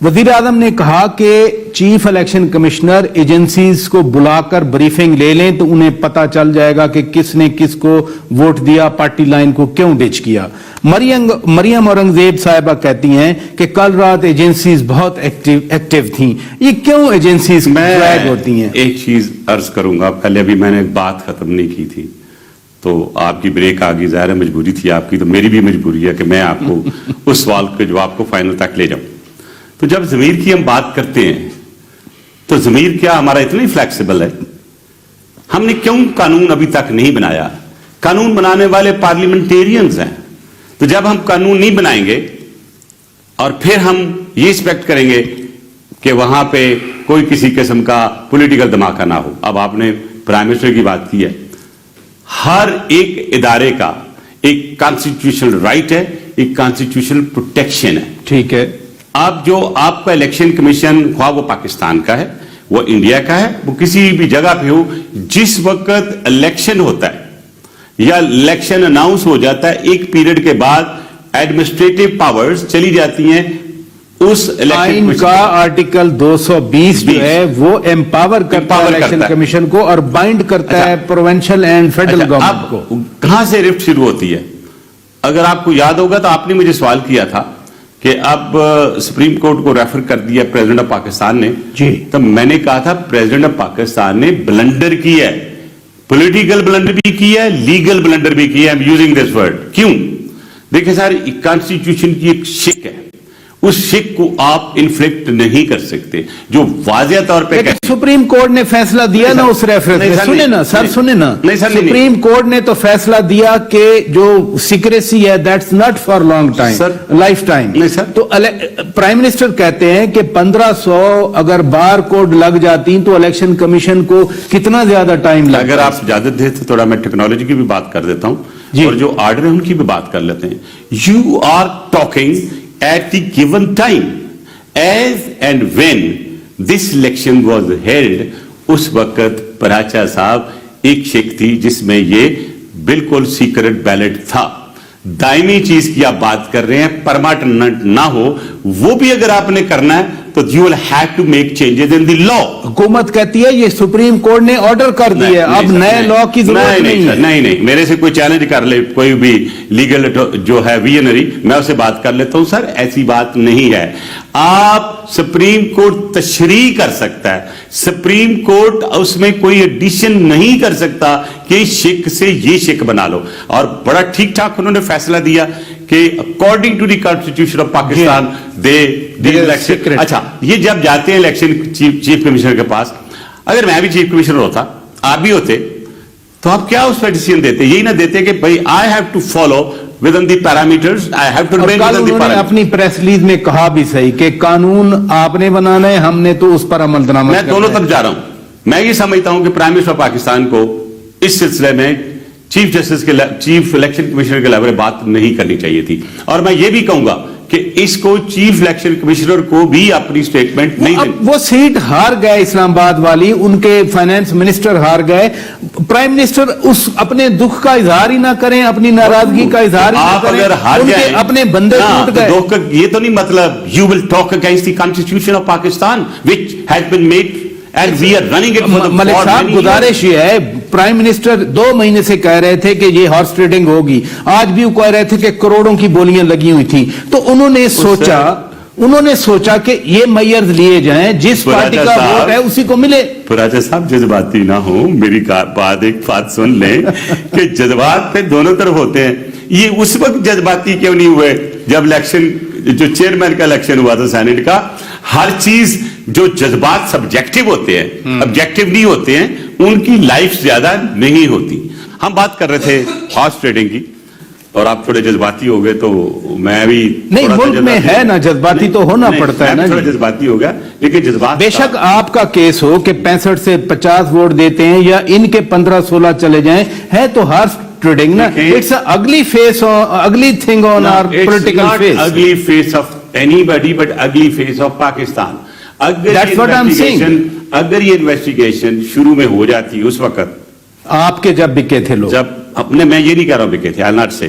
وزیر اعظم نے کہا کہ چیف الیکشن کمشنر ایجنسیز کو بلا کر بریفنگ لے لیں تو انہیں پتا چل جائے گا کہ کس نے کس کو ووٹ دیا، پارٹی لائن کو کیوں ڈچ کیا۔ مریم اورنگزیب صاحبہ کہتی ہیں کہ کل رات ایجنسیز بہت ایکٹیو تھیں، یہ کیوں ایجنسیز فلیگ ہوتی ہیں؟ ایک چیز عرض کروں گا، پہلے ابھی میں نے بات ختم نہیں کی تھی تو آپ کی بریک آ گئی، ظاہر ہے مجبوری تھی آپ کی، تو میری بھی مجبوری ہے کہ میں آپ کو اس سوال کے جواب کو فائنل تک لے جاؤں۔ تو جب ضمیر کی ہم بات کرتے ہیں تو ضمیر کیا ہمارا اتنا ہی فلیکسیبل ہے؟ ہم نے کیوں قانون ابھی تک نہیں بنایا؟ قانون بنانے والے پارلیمنٹیرینز ہیں، تو جب ہم قانون نہیں بنائیں گے اور پھر ہم یہ ایکسپیکٹ کریں گے کہ وہاں پہ کوئی کسی قسم کا پولیٹیکل دھماکہ نہ ہو۔ اب آپ نے پرائم منسٹر کی بات کی ہے، ہر ایک ادارے کا ایک کانسٹیٹیوشنل رائٹ ہے، ایک کانسٹیٹیوشنل پروٹیکشن ہے۔ ٹھیک ہے، اب جو آپ کا الیکشن کمیشن، خواہ وہ پاکستان کا ہے، وہ انڈیا کا ہے، وہ کسی بھی جگہ پہ ہو، جس وقت الیکشن ہوتا ہے یا الیکشن اناؤنس ہو جاتا ہے، ایک پیریڈ کے بعد ایڈمنسٹریٹو پاورز چلی جاتی ہیں اس آئین کا آرٹیکل 220 جو ہے وہ امپاور کرتا ہے الیکشن کمیشن کو اور بائنڈ کرتا ہے پروونشل اینڈ فیڈرل گورنمنٹ کو۔ کہاں سے رفٹ شروع ہوتی ہے؟ اگر آپ کو یاد ہوگا تو آپ نے مجھے سوال کیا تھا کہ اب سپریم کورٹ کو ریفر کر دیا پریزیڈنٹ آف پاکستان نے، جی تو میں نے کہا تھا پریزیڈنٹ آف پاکستان نے بلنڈر کی ہے، پولیٹیکل بلنڈر بھی کی ہے، لیگل بلنڈر بھی کی ہے۔ I'm using this word۔ کیوں؟ دیکھیں سر، کانسٹیٹیوشن کی ایک شک ہے، اس شک کو آپ انفلیکٹ نہیں کر سکتے، جو واضح طور پہ سپریم کورٹ نے فیصلہ دیا نا اس ریفرنس میں، سنیں نا سر، سنیں نا، سپریم کورٹ نے تو فیصلہ دیا کہ جو سیکریسی ہے that's not for long time, life time. تو پرائم منسٹر کہتے ہیں کہ 1500 اگر بار کوڈ لگ جاتی تو الیکشن کمیشن کو کتنا زیادہ ٹائم لگتا؟ اگر آپ اجازت دیں تو تھوڑا میں ٹیکنالوجی کی بھی بات کر دیتا ہوں اور جو آرڈر ہے ان کی بھی بات کر لیتے ہیں۔ You are talking at the given time as and when this election was held، اس وقت پراچا صاحب ایک شک تھی جس میں یہ بالکل سیکرٹ بیلٹ تھا۔ دائمی چیز کی آپ بات کر رہے ہیں، پرماننٹ نہ ہو، وہ بھی اگر آپ نے کرنا ہے تو you will have to make changes in the law۔ حکومت کہتی ہے یہ سپریم کورٹ نے آرڈر کر دی ہے، اب نئے لا کی ضرورت نہیں ہے۔ نہیں، میرے سے کوئی چیلنج کر لے، کوئی بھی لیگل جو ہے ویژنری، میں اسے بات کر لیتا ہوں۔ سر ایسی بات نہیں ہے، آپ سپریم کورٹ تشریح کر سکتا ہے، سپریم کورٹ اس میں کوئی ایڈیشن نہیں کر سکتا کہ شک سے یہ شک بنا لو۔ اور بڑا ٹھیک ٹھاک انہوں نے فیصلہ دیا کہ according to the constitution of Pakistan اچھا، یہ جب جاتے ہیں الیکشن چیف کمشنر کے پاس، اگر میں بھی چیف کمشنر ہوتا، آپ بھی ہوتے، تو آپ کیا اس پہ ڈیسیژن دیتے؟ یہی نہ دیتے کہ بھائی I have to follow within the parameters، I have to remain within the انہوں نے اپنی پریس ریلیز میں کہا بھی صحیح کہ قانون آپ نے بنانا ہے، ہم نے تو اس پر عمل درآمد کرنا ہے۔ میں دونوں طرف جا رہا ہوں۔ میں یہ سمجھتا ہوں کہ پرائم منسٹر آف پاکستان کو اس سلسلے میں چیف جسٹس کے چیف الیکشن کمشنر کے لیول بات نہیں کرنی چاہیے تھی، اور میں یہ بھی کہوں گا کہ اس کو چیف الیکشن کمشنر کو بھی اپنی سٹیٹمنٹ نہیں دینی۔ وہ سیٹ ہار گئے اسلام آباد والی، ان کے فائنانس منسٹر ہار گئے، پرائم منسٹر اس اپنے دکھ کا اظہار ہی نہ کریں، اپنی ناراضگی کا اظہار ہی نہ کریں، ان کے اپنے بندے ٹوٹ گئے۔ یہ تو نہیں مطلب you will talk against the constitution of Pakistan which has been made and we are running it for the ملک صاحب گزارش یہ ہے، پرائم منسٹر 2 مہینے سے کہہ رہے تھے کہ یہ ہارس ٹریڈنگ ہوگی، آج بھی وہ کہہ رہے تھے کہ کروڑوں کی بولیاں لگی ہوئی تھیں، تو انہوں نے سوچا کہ یہ میئرز لیے جائیں، جس پارٹی کا ووٹ ہے اسی کو ملے۔ پراچا صاحب جذباتی نہ ہو، میری بات ایک بات سن لیں کہ جذبات پہ دونوں طرف ہوتے ہیں۔ یہ اس وقت جذباتی کیوں نہیں ہوئے جب الیکشن جو چیئرمین کا الیکشن ہوا تھا سینٹ کا؟ ہر چیز جو جذبات سبجیکٹو ہوتے ہیں، آبجیکٹو نہیں ہوتے ہیں، ان کی لائف زیادہ نہیں ہوتی۔ ہم بات کر رہے تھے ہارس ٹریڈنگ کی اور آپ تھوڑے جذباتی ہو گئے، تو میں بھی نہیں، ملک میں ہے نا جذباتی تو ہونا پڑتا ہے نا، تھوڑا جذباتی ہو گیا، لیکن جذبات بے شک آپ کا کیس ہو کہ 65 سے 50 ووٹ دیتے ہیں یا ان کے 15-16 چلے جائیں، ہے تو ہارس ٹریڈنگ نا۔ It's ugly face, ugly thing on our political face. Not ugly face of anybody but ugly face of Pakistan. That's what I'm saying. اگر یہ انویسٹیگیشن شروع میں ہو جاتی اس وقت آپ کے جب بکے تھے لوگ، جب اپنے، میں یہ نہیں کہہ رہا ہوں بکے تھے، I'll not say،